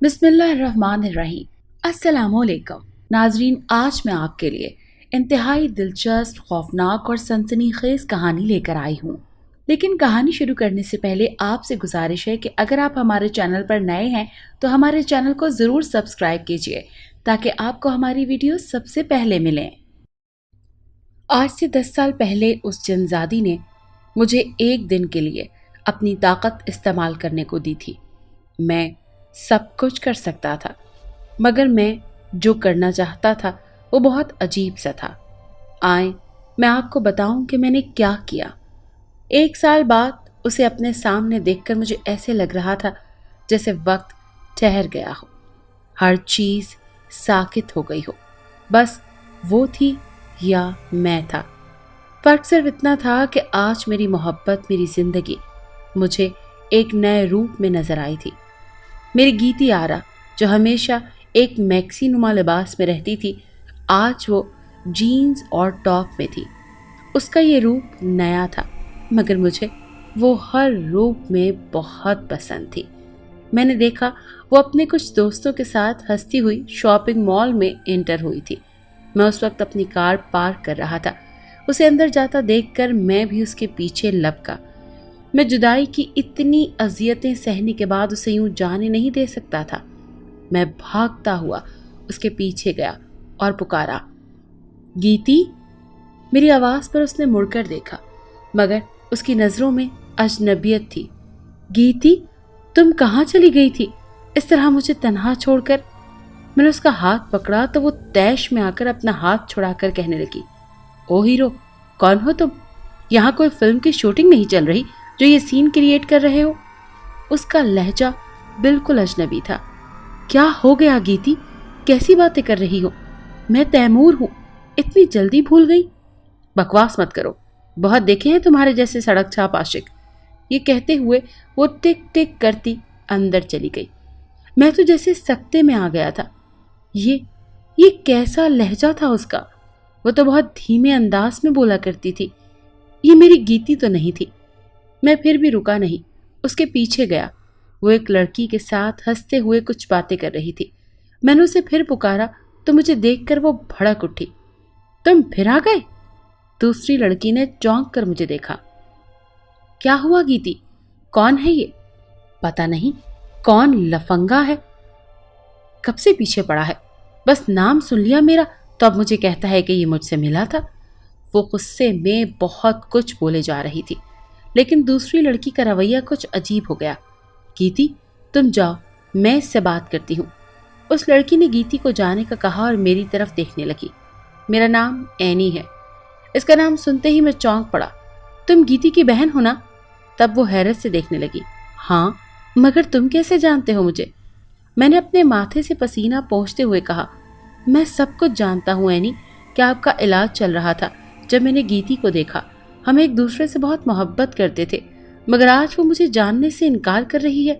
बिस्मिल्लाहिर्रहमानिर्रहीम। अस्सलामुअलैकुम नाजरीन, आज मैं आपके लिए इंतहाई दिलचस्प, खौफनाक और सनसनीखेज कहानी लेकर आई हूँ। लेकिन कहानी शुरू करने से पहले आपसे गुजारिश है कि अगर आप हमारे चैनल पर नए हैं तो हमारे चैनल को ज़रूर सब्सक्राइब कीजिए ताकि आपको हमारी वीडियो सबसे पहले मिलें। आज से 10 साल पहले उस जनजादी ने मुझे एक दिन के लिए अपनी ताकत इस्तेमाल करने को दी थी। मैं सब कुछ कर सकता था, मगर मैं जो करना चाहता था वो बहुत अजीब सा था। आए मैं आपको बताऊं कि मैंने क्या किया। 1 साल बाद उसे अपने सामने देखकर मुझे ऐसे लग रहा था जैसे वक्त ठहर गया हो, हर चीज़ साकित हो गई हो। बस वो थी या मैं था। फर्क सिर्फ इतना था कि आज मेरी मोहब्बत, मेरी जिंदगी मुझे एक नए रूप में नजर आई थी। मेरी गीती आरा, जो हमेशा एक मैक्सी नुमा लिबास में रहती थी, आज वो जीन्स और टॉप में थी। उसका ये रूप नया था, मगर मुझे वो हर रूप में बहुत पसंद थी। मैंने देखा वो अपने कुछ दोस्तों के साथ हंसती हुई शॉपिंग मॉल में एंटर हुई थी। मैं उस वक्त अपनी कार पार्क कर रहा था। उसे अंदर जाता देखकर मैं भी उसके पीछे लपका। मैं जुदाई की इतनी अजियतें सहने के बाद उसे यूं जाने नहीं दे सकता था। मैं भागता हुआ उसके पीछे गया और पुकारा, गीती। मेरी आवाज पर उसने मुड़कर देखा, मगर उसकी नजरों में अजनबियत थी। गीती, तुम कहाँ चली गई थी इस तरह मुझे तन्हा छोड़कर? मैंने उसका हाथ पकड़ा तो वो तैश में आकर अपना हाथ छुड़ाकर कहने लगी, ओ हीरो, कौन हो तुम? यहाँ कोई फिल्म की शूटिंग नहीं चल रही जो ये सीन क्रिएट कर रहे हो? उसका लहजा बिल्कुल अजनबी था। क्या हो गया गीती, कैसी बातें कर रही हो? मैं तैमूर हूँ, इतनी जल्दी भूल गई? बकवास मत करो, बहुत देखे हैं तुम्हारे जैसे सड़क छाप आशिक। ये कहते हुए वो टिक टिक करती अंदर चली गई। मैं तो जैसे सकते में आ गया था। ये कैसा लहजा था उसका? वो तो बहुत धीमे अंदाज में बोला करती थी। ये मेरी गीती तो नहीं थी। मैं फिर भी रुका नहीं, उसके पीछे गया। वो एक लड़की के साथ हंसते हुए कुछ बातें कर रही थी। मैंने उसे फिर पुकारा तो मुझे देखकर वो भड़क उठी। तुम फिर आ गए? दूसरी लड़की ने चौंक कर मुझे देखा। क्या हुआ गीती, कौन है ये? पता नहीं कौन लफंगा है, कब से पीछे पड़ा है। बस नाम सुन लिया मेरा तो अब मुझे कहता है कि ये मुझसे मिला था। वो गुस्से में बहुत कुछ बोले जा रही थी, लेकिन दूसरी लड़की का रवैया कुछ अजीब हो गया। गीती, तुम जाओ, मैं इससे बात करती हूँ। उस लड़की ने गीती को जाने का कहा और मेरी तरफ देखने लगी। मेरा नाम एनी है। इसका नाम सुनते ही मैं चौंक पड़ा। तुम गीती की बहन हो ना? तब वो हैरत से देखने लगी। हाँ, मगर तुम कैसे जानते हो मुझे? मैंने अपने माथे से पसीना पोंछते हुए कहा, मैं सब कुछ जानता हूँ एनी। क्या आपका इलाज चल रहा था जब मैंने गीती को देखा। हम एक दूसरे से बहुत मोहब्बत करते थे, मगर आज वो मुझे जानने से इनकार कर रही है।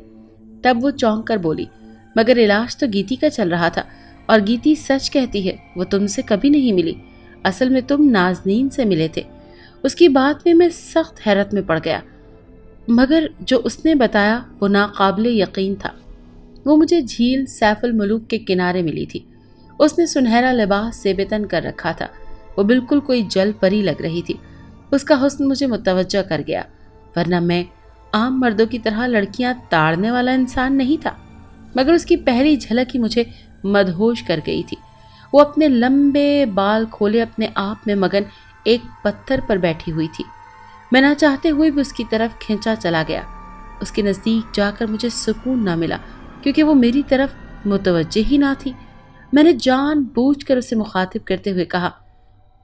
तब वो चौंक कर बोली, मगर इलाज तो गीती का चल रहा था और गीती सच कहती है, वो तुमसे कभी नहीं मिली। असल में तुम नाज़नीन से मिले थे। उसकी बात में मैं सख्त हैरत में पड़ गया, मगर जो उसने बताया वो नाकाबिले यकीन था। वो मुझे झील सैफुल मुलूक के किनारे मिली थी। उसने सुनहरा लिबास ज़ेबतन कर रखा था। वो बिल्कुल कोई जल परी लग रही थी। उसका हुस्न मुझे मुतवज्जा कर गया, वरना मैं आम मर्दों की तरह लड़कियां ताड़ने वाला इंसान नहीं था। मगर उसकी पहली झलक ही मुझे मदहोश कर गई थी। वो अपने लंबे बाल खोले अपने आप में मगन एक पत्थर पर बैठी हुई थी। मैं ना चाहते हुए भी उसकी तरफ खींचा चला गया। उसके नज़दीक जाकर मुझे सुकून ना मिला, क्योंकि वो मेरी तरफ मुतवज्जे ही ना थी। मैंने जानबूझकर उसे मुखातिब करते हुए कहा,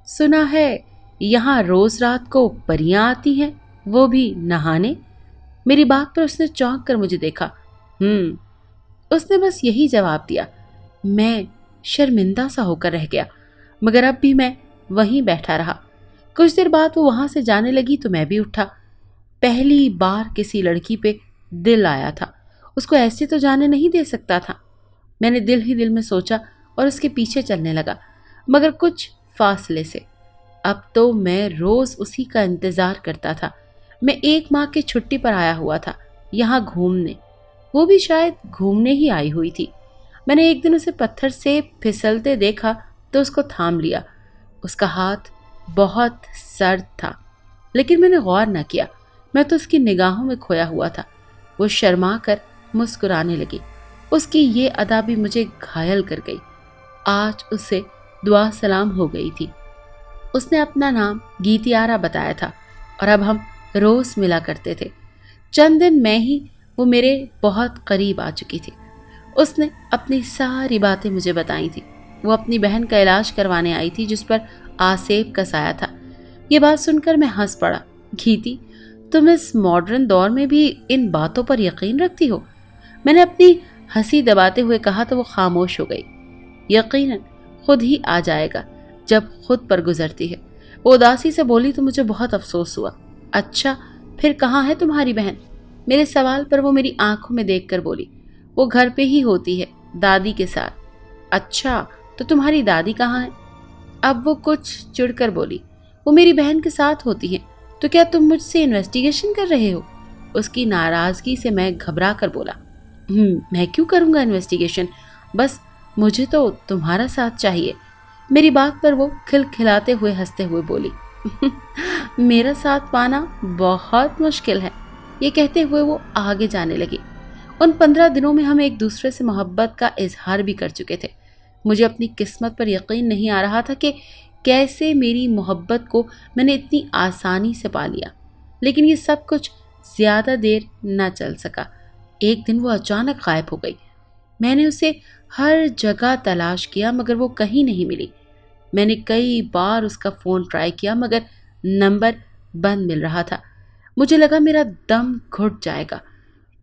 सुना है यहाँ रोज रात को परियां आती हैं, वो भी नहाने। मेरी बात पर उसने चौंक कर मुझे देखा। उसने बस यही जवाब दिया। मैं शर्मिंदा सा होकर रह गया, मगर अब भी मैं वहीं बैठा रहा। कुछ देर बाद वो वहां से जाने लगी तो मैं भी उठा। पहली बार किसी लड़की पे दिल आया था, उसको ऐसे तो जाने नहीं दे सकता था। मैंने दिल ही दिल में सोचा और उसके पीछे चलने लगा, मगर कुछ फासले से। अब तो मैं रोज उसी का इंतजार करता था। मैं 1 माह की छुट्टी पर आया हुआ था यहाँ घूमने। وہ بھی شاید گھومنے ہی آئی ہوئی تھی۔ میں نے ایک دن اسے پتھر سے پھسلتے دیکھا تو اس کو تھام لیا۔ اس کا ہاتھ بہت سرد تھا، لیکن میں نے غور نہ کیا، میں تو اس کی نگاہوں میں کھویا ہوا تھا۔ وہ شرما کر مسکرانے لگی۔ اس کی یہ ادا بھی مجھے گھائل کر گئی۔ آج اسے دعا سلام ہو گئی تھی۔ اس نے اپنا نام گیتیارا بتایا تھا اور اب ہم روز ملا کرتے تھے۔ چند دن میں ہی وہ میرے بہت قریب آ چکی تھی۔ اس نے اپنی ساری باتیں مجھے بتائی تھی۔ وہ اپنی بہن کا علاج کروانے آئی تھی جس پر آسیب کا سایہ تھا۔ یہ بات سن کر میں ہنس پڑا۔ گیتی، تم اس ماڈرن دور میں بھی ان باتوں پر یقین رکھتی ہو؟ میں نے اپنی ہنسی دباتے ہوئے کہا تو وہ خاموش ہو گئی۔ یقیناً خود ہی آ جائے گا جب خود پر گزرتی ہے۔ وہ اداسی سے بولی تو مجھے بہت افسوس ہوا۔ اچھا، پھر کہاں ہے تمہاری بہن؟ میرے سوال پر وہ میری آنکھوں میں دیکھ کر بولی، وہ گھر پہ ہی ہوتی ہے، دادی کے ساتھ۔ اچھا، تو تمہاری دادی کہاں ہے؟ اب وہ کچھ چڑ کر بولی، وہ میری بہن کے ساتھ ہوتی ہیں۔ تو کیا تم مجھ سے انویسٹیگیشن کر رہے ہو؟ اس کی ناراضگی سے میں گھبرا کر بولا، میں کیوں کروں گا انویسٹیگیشن؟ بس مجھے تو تمہارا ساتھ چاہیے۔ میری بات پر وہ کھلکھلاتے ہوئے ہنستے ہوئے بولی، میرا ساتھ پانا بہت مشکل ہے۔ یہ کہتے ہوئے وہ آگے جانے لگی۔ ان 15 دنوں میں ہم ایک دوسرے سے محبت کا اظہار بھی کر چکے تھے۔ مجھے اپنی قسمت پر یقین نہیں آ رہا تھا کہ کیسے میری محبت کو میں نے اتنی آسانی سے پا لیا۔ لیکن یہ سب کچھ زیادہ دیر نہ چل سکا۔ ایک دن وہ اچانک غائب ہو گئی۔ میں نے اسے ہر جگہ تلاش کیا مگر وہ کہیں نہیں ملی۔ میں نے کئی بار اس کا فون ٹرائی کیا مگر نمبر بند مل رہا تھا۔ مجھے لگا میرا دم گھٹ جائے گا۔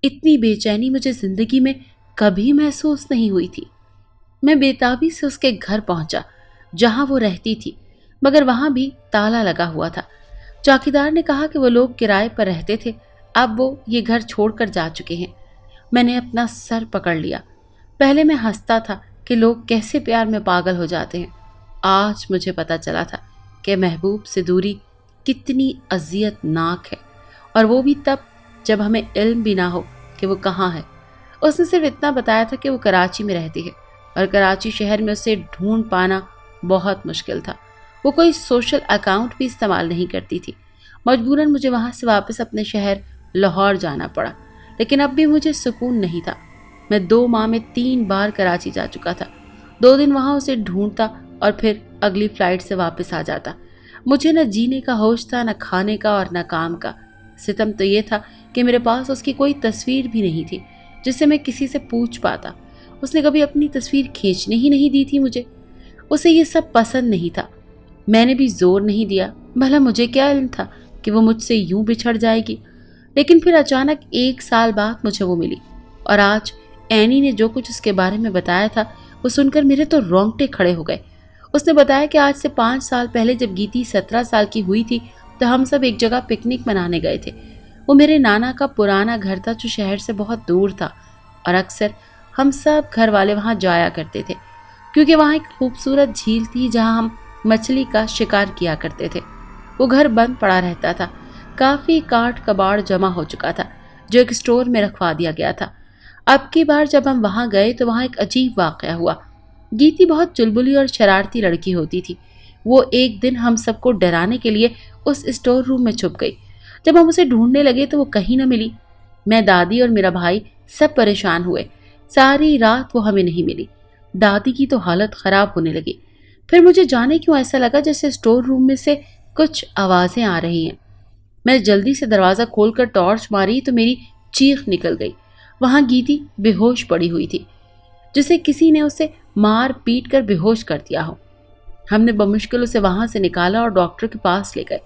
اتنی بے چینی مجھے زندگی میں کبھی محسوس نہیں ہوئی تھی۔ میں بےتابی سے اس کے گھر پہنچا جہاں وہ رہتی تھی، مگر وہاں بھی تالا لگا ہوا تھا۔ چوکیدار نے کہا کہ وہ لوگ کرائے پر رہتے تھے، اب وہ یہ گھر چھوڑ کر جا چکے ہیں۔ میں نے اپنا سر پکڑ لیا۔ پہلے میں ہنستا تھا کہ لوگ کیسے پیار میں پاگل ہو جاتے ہیں۔ آج مجھے پتا چلا تھا کہ محبوب سے دوری کتنی اذیت ناک ہے، اور وہ بھی تب جب ہمیں علم بھی نہ ہو کہ وہ کہاں ہے۔ اس نے صرف اتنا بتایا تھا کہ وہ کراچی میں رہتی ہے اور کراچی شہر میں اسے ڈھونڈ پانا بہت مشکل تھا۔ وہ کوئی سوشل اکاؤنٹ بھی استعمال نہیں کرتی تھی۔ مجبوراً مجھے وہاں سے واپس اپنے شہر لاہور جانا پڑا، لیکن اب بھی مجھے سکون نہیں تھا۔ میں 2 ماہ میں 3 بار کراچی جا چکا تھا۔ 2 دن وہاں اسے ڈھونڈتا اور پھر اگلی فلائٹ سے واپس آ جاتا۔ مجھے نہ جینے کا ہوش تھا، نہ کھانے کا اور نہ کام کا۔ ستم تو یہ تھا کہ میرے پاس اس کی کوئی تصویر بھی نہیں تھی جس سے میں کسی سے پوچھ پاتا۔ اس نے کبھی اپنی تصویر کھینچنے ہی نہیں دی تھی مجھے۔ اسے یہ سب پسند نہیں تھا۔ میں نے بھی زور نہیں دیا، بھلا مجھے کیا علم تھا کہ وہ مجھ سے یوں بچھڑ جائے گی۔ لیکن پھر اچانک 1 سال بعد مجھے وہ ملی، اور آج اینی نے جو کچھ اس کے بارے میں بتایا تھا وہ سن کر میرے تو رونگٹے کھڑے ہو گئے۔ اس نے بتایا کہ آج سے 5 سال پہلے جب گیتی 17 سال کی ہوئی تھی تو ہم سب ایک جگہ پکنک منانے گئے تھے۔ وہ میرے نانا کا پرانا گھر تھا جو شہر سے بہت دور تھا، اور اکثر ہم سب گھر والے وہاں جایا کرتے تھے کیونکہ وہاں ایک خوبصورت جھیل تھی جہاں ہم مچھلی کا شکار کیا کرتے تھے۔ وہ گھر بند پڑا رہتا تھا، کافی کاٹ کباڑ جمع ہو چکا تھا جو ایک اسٹور میں رکھوا دیا گیا تھا۔ اب کی بار جب ہم وہاں گئے تو وہاں ایک عجیب واقعہ ہوا۔ گیتی بہت چلبلی اور شرارتی لڑکی ہوتی تھی۔ وہ ایک دن ہم سب کو ڈرانے کے لیے اس اسٹور روم میں چھپ گئی۔ جب ہم اسے ڈھونڈنے لگے تو وہ کہیں نہ ملی۔ میں، دادی اور میرا بھائی سب پریشان ہوئے۔ ساری رات وہ ہمیں نہیں ملی۔ دادی کی تو حالت خراب ہونے لگی۔ پھر مجھے جانے کیوں ایسا لگا جیسے اسٹور روم میں سے کچھ آوازیں آ رہی ہیں۔ میں جلدی سے دروازہ کھول کر ٹارچ ماری تو میری چیخ نکل گئی۔ وہاں گیتی بے ہوش پڑی ہوئی تھی، جسے کسی نے اسے مار پیٹ کر بے ہوش کر دیا ہو۔ ہم نے بمشکل اسے وہاں سے نکالا اور ڈاکٹر کے پاس لے گئے۔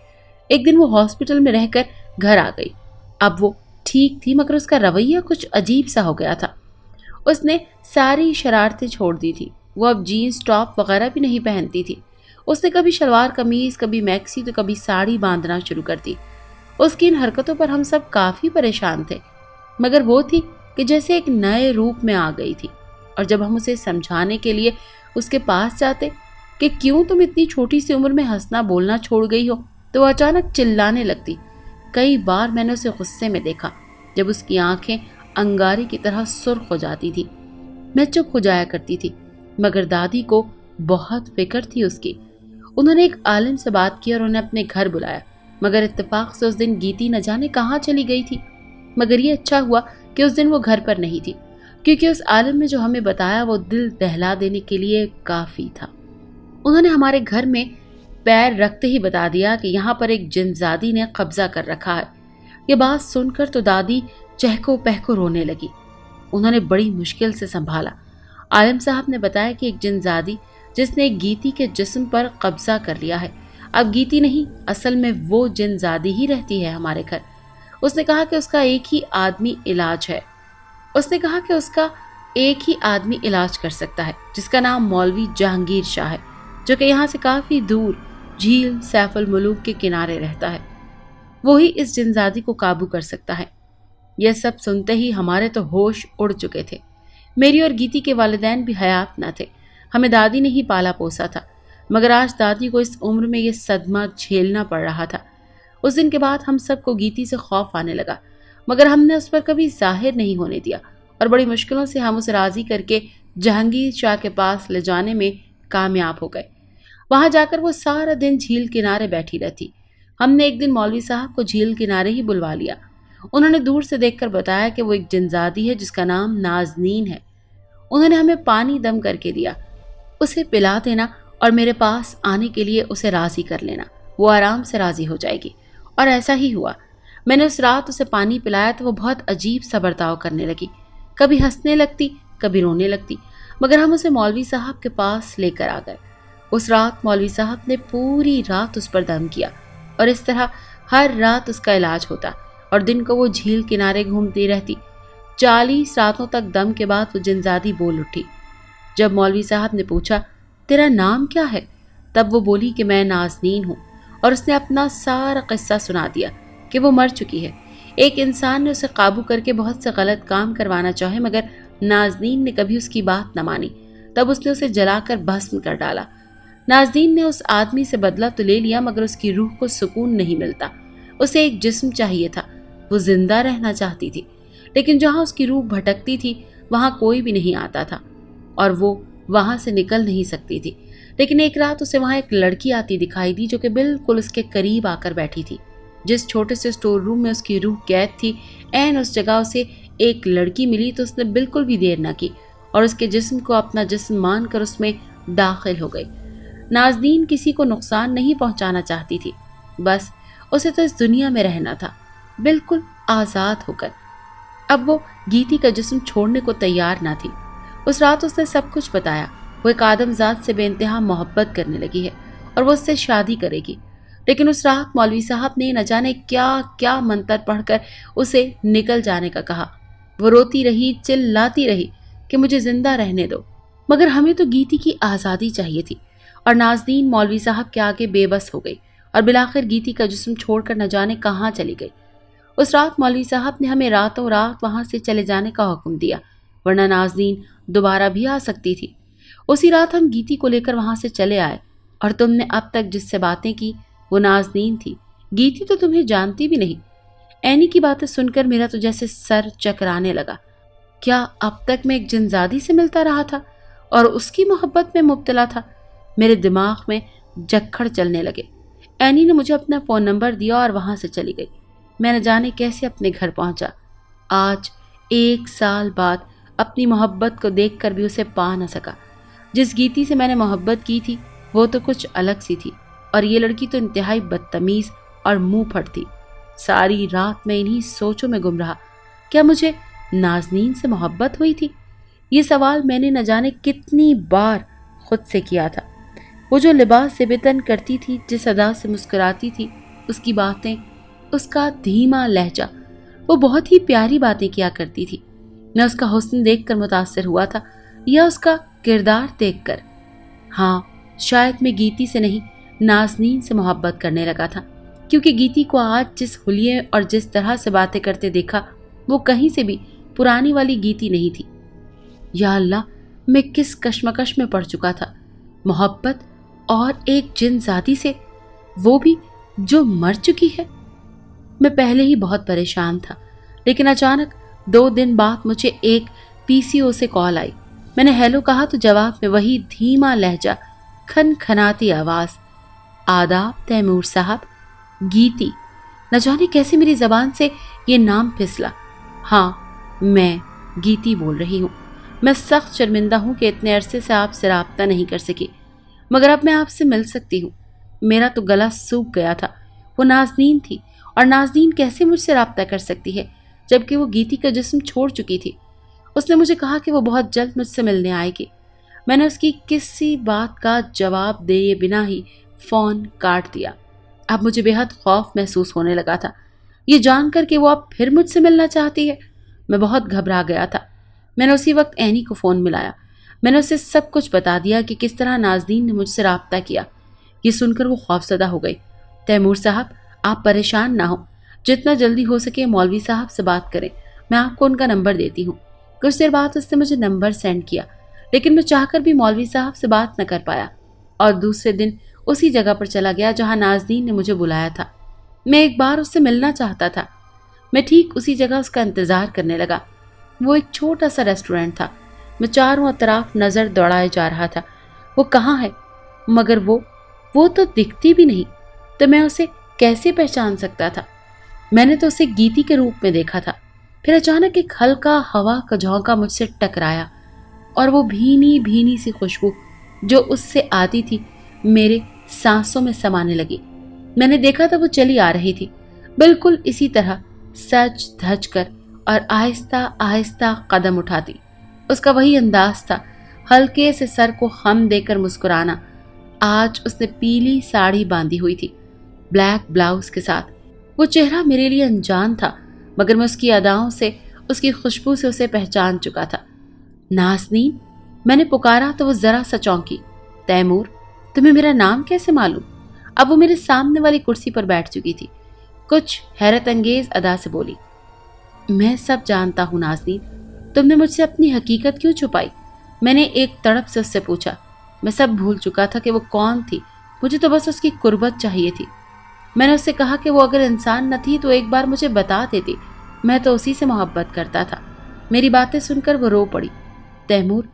ایک دن وہ ہاسپٹل میں رہ کر گھر آ گئی۔ اب وہ ٹھیک تھی مگر اس کا رویہ کچھ عجیب سا ہو گیا تھا۔ اس نے ساری شرارتیں چھوڑ دی تھی۔ وہ اب جینز ٹاپ وغیرہ بھی نہیں پہنتی تھی۔ اس نے کبھی شلوار قمیض، کبھی میکسی تو کبھی ساڑی باندھنا شروع کر دی۔ اس کی ان حرکتوں پر ہم سب کافی پریشان تھے، مگر وہ تھی کہ جیسے ایک نئے روپ میں آ گئی تھی۔ اور جب ہم اسے سمجھانے کے لیے اس کے پاس جاتے کہ کیوں تم اتنی چھوٹی سی عمر میں ہنسنا بولنا چھوڑ گئی ہو تو وہ اچانک چلانے لگتی۔ کئی بار میں نے اسے غصے میں دیکھا جب اس کی آنکھیں अंगारे की तरह सुर्ख हो जाती थी। मैं चुप हो जाया करती थी, मगर दादी को बहुत फिक्र थी उसकी। उन्होंने एक आलिम से बात की और उन्हें अपने घर बुलाया, मगर इत्तेफाक से उस दिन गीती न जाने कहाँ चली गई थी। मगर ये अच्छा हुआ कि उस दिन वो घर पर नहीं थी, क्योंकि उस आलिम ने जो हमें बताया वो दिल दहला देने के लिए काफ़ी था। उन्होंने हमारे घर में पैर रखते ही बता दिया कि यहाँ पर एक जिनजादी ने कब्जा कर रखा है। ये बात सुनकर तो दादी चहको पहको रोने लगी। उन्होंने बड़ी मुश्किल से संभाला। आलिम साहब ने बताया कि एक जिनजादी जिसने एक गीती के जिस्म पर कब्जा कर लिया है। अब गीती नहीं, असल में वो जिनजादी ही रहती है हमारे घर। उसने कहा कि उसका एक ही आदमी इलाज कर सकता है, जिसका नाम मौलवी जहांगीर शाह है, जो कि यहाँ से काफ़ी दूर झील सैफुल मुलूक के किनारे रहता है। वही इस जिनजादी को काबू कर सकता है। यह सब सुनते ही हमारे तो होश उड़ चुके थे। मेरी और गीती के वालिदैन भी हयात न थे। हमें दादी ने ही पाला पोसा था, मगर आज दादी को इस उम्र में यह सदमा झेलना पड़ रहा था। उस दिन के बाद हम सबको गीती से खौफ आने लगा, मगर हमने उस पर कभी जाहिर नहीं होने दिया और बड़ी मुश्किलों से हम उसे राजी करके जहांगीर शाह के पास ले जाने में कामयाब हो गए। वहां जाकर वो सारा दिन झील किनारे बैठी रहती। हमने एक दिन मौलवी साहब को झील किनारे ही बुलवा लिया। उन्होंने दूर से देखकर बताया कि वो एक जिनजादी है जिसका नाम नाज़नीन है। उन्होंने हमें पानी दम करके दिया, उसे पिला देना और मेरे पास आने के लिए उसे राजी कर लेना, वो आराम से राजी हो जाएगी। और ऐसा ही हुआ। मैंने उस रात उसे पानी पिलाया तो वो बहुत अजीब सा बर्ताव करने लगी, कभी हंसने लगती, कभी रोने लगती, मगर हम उसे मौलवी साहब के पास लेकर आ गए। उस रात मौलवी साहब ने पूरी रात उस पर दम किया और इस तरह हर रात उसका इलाज होता और दिन को वो झील किनारे घूमती रहती। 40 रातों तक दम के बाद वो जिनजादी बोल उठी। जब मौलवी साहब ने पूछा, तेरा नाम क्या है, तब वो बोली कि मैं नाज़नीन हूँ, और उसने अपना सारा किस्सा सुना दिया कि वो मर चुकी है। एक इंसान ने उसे काबू करके बहुत से गलत काम करवाना चाहे, मगर नाज़नीन ने कभी उसकी बात न मानी। तब उसने उसे जलाकर भस्म कर डाला। नाज़नीन ने उस आदमी से बदला तो ले लिया, मगर उसकी रूह को सुकून नहीं मिलता। उसे एक जिस्म चाहिए था, वो जिंदा रहना चाहती थी, लेकिन जहाँ उसकी रूह भटकती थी वहाँ कोई भी नहीं आता था और वो वहाँ से निकल नहीं सकती थी। लेकिन एक रात उसे वहाँ एक लड़की आती दिखाई दी, जो कि बिल्कुल उसके करीब आकर बैठी थी। जिस छोटे से स्टोर रूम में उसकी रूह कैद थी, ऐन उस जगह उसे एक लड़की मिली तो उसने बिल्कुल भी देर न की और उसके जिस्म को अपना जिस्म मानकर उसमें दाखिल हो गई। नाज़नीन किसी को नुकसान नहीं पहुंचाना चाहती थी, बस उसे तो इस दुनिया में रहना था, बिल्कुल आज़ाद होकर। अब वो गीती का जिस्म छोड़ने को तैयार न थी। उस रात उसने सब कुछ बताया। वो एक आदमजात से बेइंतहा मोहब्बत करने लगी है और वो उससे शादी करेगी। लेकिन उस रात मौलवी साहब ने न जाने क्या क्या मंत्र पढ़कर उसे निकल जाने का कहा। वो रोती रही, चिल्लाती रही कि मुझे जिंदा रहने दो, मगर हमें तो गीती की आज़ादी चाहिए थी। और नाज़नीन मौलवी साहब के आगे बेबस हो गई और बिलाखिर गीती का जिस्म छोड़कर न जाने कहाँ चली गई। उस रात मौलवी साहब ने हमें रातों रात वहां से चले जाने का हुक्म दिया, वरना नाज़नीन दोबारा भी आ सकती थी। उसी रात हम गीती को लेकर वहां से चले आए और तुमने अब तक जिससे बातें की वो नाज़नीन थी। गीती तो तुम्हें जानती भी नहीं। ऐनी की बातें सुनकर मेरा तो जैसे सर चकराने लगा। क्या अब तक मैं एक जिनजादी से मिलता रहा था और उसकी मोहब्बत में मुब्तला था? मेरे दिमाग में जक्खड़ चलने लगे। ऐनी ने मुझे अपना फ़ोन नंबर दिया और वहां से चली गई। मैं न जाने कैसे अपने घर पहुंचा। आज 1 साल बाद अपनी मोहब्बत को देखकर भी उसे पा न सका। जिस गीती से मैंने मोहब्बत की थी वो तो कुछ अलग सी थी और ये लड़की तो इंतहाई बदतमीज़ और मुंह फट थी। सारी रात मैं इन्हीं सोचों में गुम रहा। क्या मुझे नाज़नीन से मोहब्बत हुई थी? ये सवाल मैंने न जाने कितनी बार खुद से किया था। वो जो लिबास से बेतन करती थी, जिस अदा से मुस्कुराती थी, उसकी बातें, उसका धीमा लहजा, वो बहुत ही प्यारी बातें किया करती थी। मैं उसका हुस्न देखकर मुतासिर हुआ था या उसका किरदार देखकर। हाँ, शायद मैं गीती से नहीं नाज़नीन से मोहब्बत करने लगा था, क्योंकि गीती को आज जिस हुलिये और जिस तरह से बातें करते देखा वो कहीं से भी पुरानी वाली गीती नहीं थी। या अल्लाह, मैं किस कश्मकश में पड़ चुका था। मोहब्बत और एक जिनजादी से, वो भी जो मर चुकी है। मैं पहले ही बहुत परेशान था, लेकिन अचानक 2 दिन बाद मुझे एक PCO से कॉल आई। मैंने हेलो कहा तो जवाब में वही धीमा लहजा, खनखनाती आवाज, आदाब तैमूर साहब, गीती। न जाने कैसे मेरी जबान से ये नाम फिसला। हाँ, मैं गीती बोल रही हूँ। मैं सख्त शर्मिंदा हूँ कि इतने अरसे से आपसे राब्ता नहीं कर सकी, मगर अब मैं आपसे मिल सकती हूँ। मेरा तो गला सूख गया था। वो नाज़नीन थी, और नाज़नीन कैसे मुझसे राब्ता कर सकती है जबकि वो गीती का जिस्म छोड़ चुकी थी। उसने मुझे कहा कि वो बहुत जल्द मुझसे मिलने आएगी। मैंने उसकी किसी बात का जवाब दिए बिना ही फ़ोन काट दिया। अब मुझे बेहद खौफ महसूस होने लगा था, ये जानकर कि वो अब फिर मुझसे मिलना चाहती है। मैं बहुत घबरा गया था। मैंने उसी वक्त एनी को फ़ोन मिलाया। मैंने उसे सब कुछ बता दिया कि किस तरह नाज़नीन ने मुझसे राब्ता किया। ये सुनकर वो खौफजदा हो गई। तैमूर साहब, आप परेशान ना हो, जितना जल्दी हो सके मौलवी साहब से बात करें, मैं आपको उनका नंबर देती हूँ। कुछ देर बाद उसने मुझे नंबर सेंड किया, लेकिन मैं चाहकर भी मौलवी साहब से बात न कर पाया और दूसरे दिन उसी जगह पर चला गया जहाँ नाज़नीन ने मुझे बुलाया था। मैं एक बार उससे मिलना चाहता था। मैं ठीक उसी जगह उसका इंतज़ार करने लगा। वो एक छोटा सा रेस्टोरेंट था। मैं चारों तरफ नज़र दौड़ाए जा रहा था, वो कहाँ है, मगर वो तो दिखती भी नहीं। तो मैं उसे कैसे पहचान सकता था? मैंने तो उसे गीती के रूप में देखा था। फिर अचानक एक हल्का हवा का झोंका मुझसे टकराया और वो भीनी भीनी सी खुशबू जो उससे आती थी मेरे सांसों में समाने लगी। मैंने देखा था वो चली आ रही थी, बिल्कुल इसी तरह सज धज कर और आहिस्ता आहिस्ता कदम उठाती। उसका वही अंदाज था, हल्के से सर को खम देकर मुस्कुराना। आज उसने पीली साड़ी बांधी हुई थी, ब्लैक ब्लाउज के साथ। वो चेहरा मेरे लिए अनजान था, मगर मैं उसकी अदाओं से, उसकी खुशबू से उसे पहचान चुका था। नाज़नीन, मैंने पुकारा तो वो जरा सा चौंकी। तैमूर, तुम्हें मेरा नाम कैसे मालूम? अब वो मेरे सामने वाली कुर्सी पर बैठ चुकी थी। कुछ हैरत अंगेज अदा से बोली, मैं सब जानता हूँ नाज़नीन, तुमने मुझसे अपनी हकीकत क्यों छुपाई? मैंने एक तड़प से उससे पूछा। मैं सब भूल चुका था कि वो कौन थी, मुझे तो बस उसकी कुर्बत चाहिए थी। मैंने उससे कहा कि वो अगर इंसान न थी तो एक बार मुझे बता देती, मैं तो उसी से मोहब्बत करता था। मेरी बातें सुनकर वो रो पड़ी। तैमूर,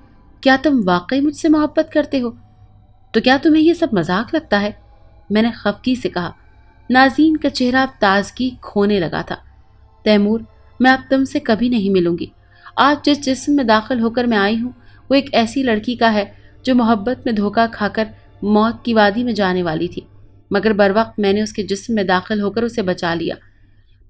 क्या तुम वाकई मुझसे मोहब्बत करते हो? तो क्या तुम्हें ये सब मजाक लगता है? मैंने खफगी से कहा। नाज़नीन का चेहरा अब ताजगी खोने लगा था। तैमूर, मैं अब तुमसे कभी नहीं मिलूंगी। आज जिस जिस्म में दाखिल होकर मैं आई हूँ वो एक ऐसी लड़की का है जो मोहब्बत में धोखा खाकर मौत की वादी में जाने वाली थी, मगर बरवक्त मैंने उसके जिस्म में दाखिल होकर उसे बचा लिया।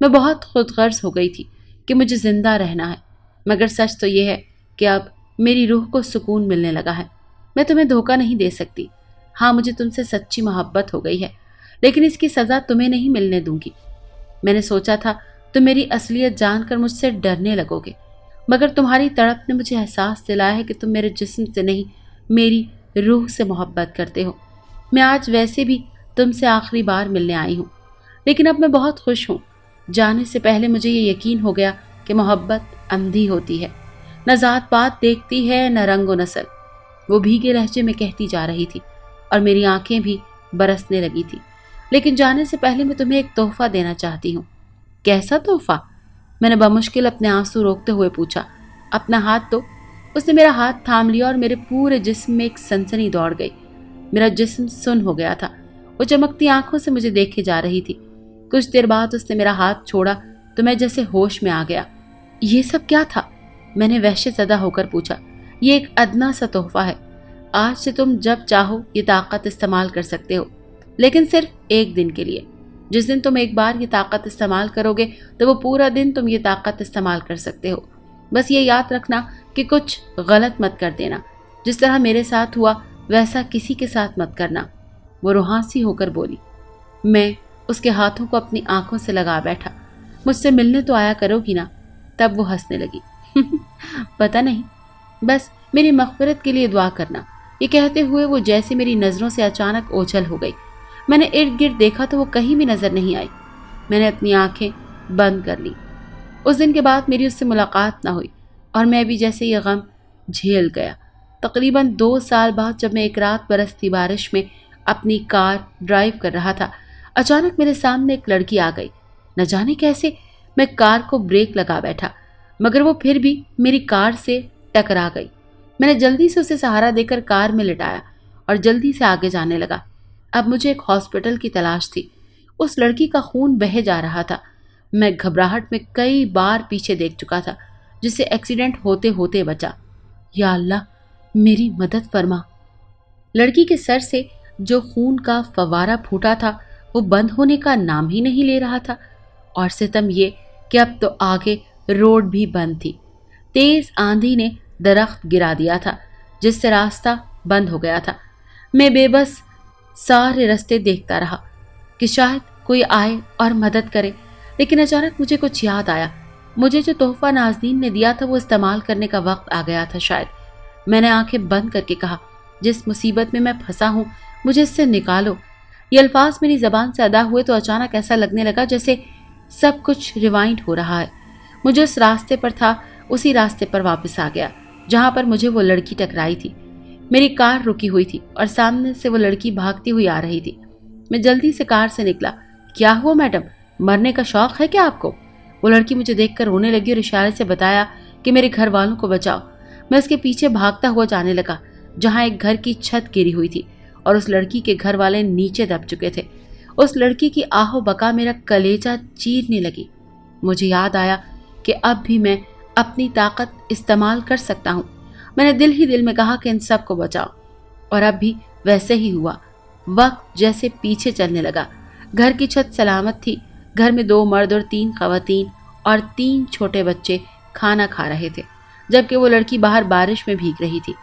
मैं बहुत खुदगर्ज हो गई थी कि मुझे जिंदा रहना है, मगर सच तो ये है कि अब मेरी रूह को सुकून मिलने लगा है। मैं तुम्हें धोखा नहीं दे सकती। हाँ, मुझे तुमसे सच्ची मोहब्बत हो गई है, लेकिन इसकी सज़ा तुम्हें नहीं मिलने दूंगी। मैंने सोचा था तुम मेरी असलियत जानकर मुझसे डरने लगोगे, मगर तुम्हारी तड़प ने मुझे एहसास दिलाया है कि तुम मेरे जिस्म से नहीं, मेरी रूह से मोहब्बत करते हो। मैं आज वैसे भी तुमसे आखिरी बार मिलने आई हूँ, लेकिन अब मैं बहुत खुश हूँ। जाने से पहले मुझे ये यकीन हो गया कि मोहब्बत अंधी होती है, न ज़ात पात देखती है, न रंग व नस्ल। वो भीगे लहजे में कहती जा रही थी और मेरी आंखें भी बरसने लगी थी। लेकिन जाने से पहले मैं तुम्हें एक तोहफा देना चाहती हूँ। कैसा तोहफा? मैंने बमुश्किल अपने आंसू रोकते हुए पूछा। अपना हाथ दो। उसने मेरा हाथ थाम लिया और मेरे पूरे जिस्म में एक सनसनी दौड़ गई। मेरा जिस्म सुन्न हो गया था। वो चमकती आंखों से मुझे देखे जा रही थी। कुछ देर बाद उसने मेरा हाथ छोड़ा तो मैं जैसे होश में आ गया। ये सब क्या था? मैंने वहशतज़दा होकर पूछा। ये एक अदना सा तोहफा है। आज से तुम जब चाहो ये ताकत इस्तेमाल कर सकते हो, लेकिन सिर्फ एक दिन के लिए। जिस दिन तुम एक बार ये ताकत इस्तेमाल करोगे तो वो पूरा दिन तुम ये ताकत इस्तेमाल कर सकते हो। बस ये याद रखना कि कुछ गलत मत कर देना। जिस तरह मेरे साथ हुआ वैसा किसी के साथ मत करना। वो रुहासी होकर बोली। मैं उसके हाथों को अपनी आंखों से लगा बैठा। मुझसे मिलने तो आया करोगी ना? तब वो हंसने लगी। पता नहीं, बस मेरी मग़फ़िरत के लिए दुआ करना। ये कहते हुए वो जैसे मेरी नज़रों से अचानक ओझल हो गई। मैंने इर्द गिर्द देखा तो वो कहीं भी नज़र नहीं आई। मैंने अपनी आंखें बंद कर ली। उस दिन के बाद मेरी उससे मुलाकात ना हुई और मैं भी जैसे ये गम झेल गया। तकरीबन 2 साल बाद जब मैं एक रात बरसती बारिश में अपनी कार ड्राइव कर रहा था, अचानक मेरे सामने एक लड़की आ गई। न जाने कैसे मैं कार को ब्रेक लगा बैठा। मगर वो फिर भी मेरी कार से टकरा गई। मैंने जल्दी से उसे सहारा देकर कार में लिटाया और जल्दी से आगे जाने लगा। अब मुझे एक हॉस्पिटल की तलाश थी। उस लड़की का खून बह जा रहा था। मैं घबराहट में कई बार पीछे देख चुका था, जिससे एक्सीडेंट होते होते बचा। या अल्लाह, मेरी मदद फरमा। लड़की के सर से जो खून का फवारा फूटा था वो बंद होने का नाम ही नहीं ले रहा था, और सितम ये कि अब तो आगे रोड भी बंद थी। तेज आंधी ने दरख्त गिरा दिया था, जिससे रास्ता बंद हो गया था। मैं बेबस सारे रास्ते देखता रहा कि शायद कोई आए और मदद करे, लेकिन अचानक मुझे कुछ याद आया। मुझे जो तोहफा नाज़नीन ने दिया था वो इस्तेमाल करने का वक्त आ गया था शायद। मैंने आंखें बंद करके कहा, जिस मुसीबत में मैं फंसा हूँ मुझे इससे निकालो। ये अल्फाज मेरी ज़बान से अदा हुए तो अचानक ऐसा लगने लगा जैसे सब कुछ रिवाइंड हो रहा है। मुझे उस रास्ते पर था, उसी रास्ते पर वापस आ गया जहाँ पर मुझे वो लड़की टकराई थी। मेरी कार रुकी हुई थी और सामने से वो लड़की भागती हुई आ रही थी। मैं जल्दी से कार से निकला। क्या हुआ मैडम, मरने का शौक है क्या आपको? वो लड़की मुझे देखकर रोने लगी और इशारे से बताया कि मेरे घर वालों को बचाओ। मैं उसके पीछे भागता हुआ जाने लगा जहाँ एक घर की छत गिरी हुई थी और उस लड़की के घर वाले नीचे दब चुके थे। उस लड़की की आहो बका मेरा कलेजा चीरने लगी। मुझे याद आया कि अब भी मैं अपनी ताकत इस्तेमाल कर सकता हूँ। मैंने दिल ही दिल में कहा कि इन सब को बचाओ, और अब भी वैसे ही हुआ। वक्त जैसे पीछे चलने लगा। घर की छत सलामत थी। घर में 2 मर्द और 3 खवातीन और 3 छोटे बच्चे खाना खा रहे थे, जबकि वो लड़की बाहर बारिश में भीग रही थी।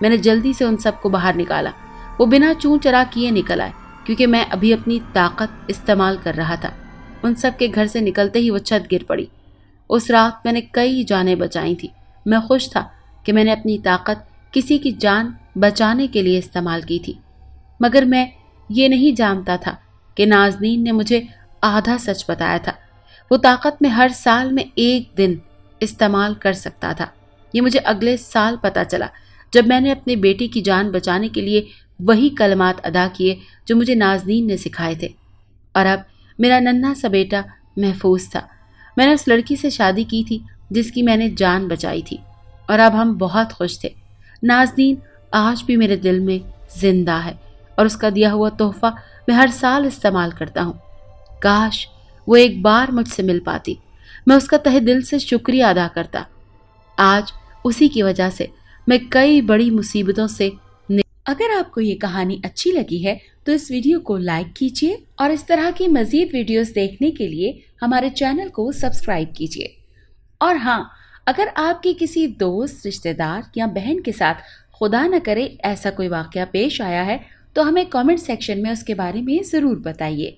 मैंने जल्दी से उन सबको बाहर निकाला। वो बिना चूं चरा किए निकल आए, क्योंकि मैं अभी अपनी ताकत इस्तेमाल कर रहा था। उन सब के घर से निकलते ही वो छत गिर पड़ी। उस रात मैंने कई जानें बचाई थी। मैं खुश था कि मैंने अपनी ताकत किसी की जान बचाने के लिए इस्तेमाल की थी, मगर मैं ये नहीं जानता था कि नाज़नीन ने मुझे आधा सच बताया था। वो ताकत में हर साल में 1 दिन इस्तेमाल कर सकता था। ये मुझे अगले साल पता चला, जब मैंने अपने बेटी की जान बचाने के लिए वही कलमात अदा किए जो मुझे नाज़नीन ने सिखाए थे। और अब मेरा नन्हा सा बेटा महफूज था। मैंने उस लड़की से शादी की थी जिसकी मैंने जान बचाई थी, और अब हम बहुत खुश थे। नाज़नीन आज भी मेरे दिल में जिंदा है, और उसका दिया हुआ तोहफा मैं हर साल इस्तेमाल करता हूँ। काश वो एक बार मुझसे मिल पाती, मैं उसका तहे दिल से शुक्रिया अदा करता। आज उसी की वजह से मैं कई बड़ी मुसीबतों से अगर आपको ये कहानी अच्छी लगी है तो इस वीडियो को लाइक कीजिए, और इस तरह की मज़ीद वीडियोस देखने के लिए हमारे चैनल को सब्सक्राइब कीजिए। और हाँ, अगर आपके किसी दोस्त, रिश्तेदार या बहन के साथ खुदा न करे ऐसा कोई वाक़या पेश आया है तो हमें कमेंट सेक्शन में उसके बारे में ज़रूर बताइए।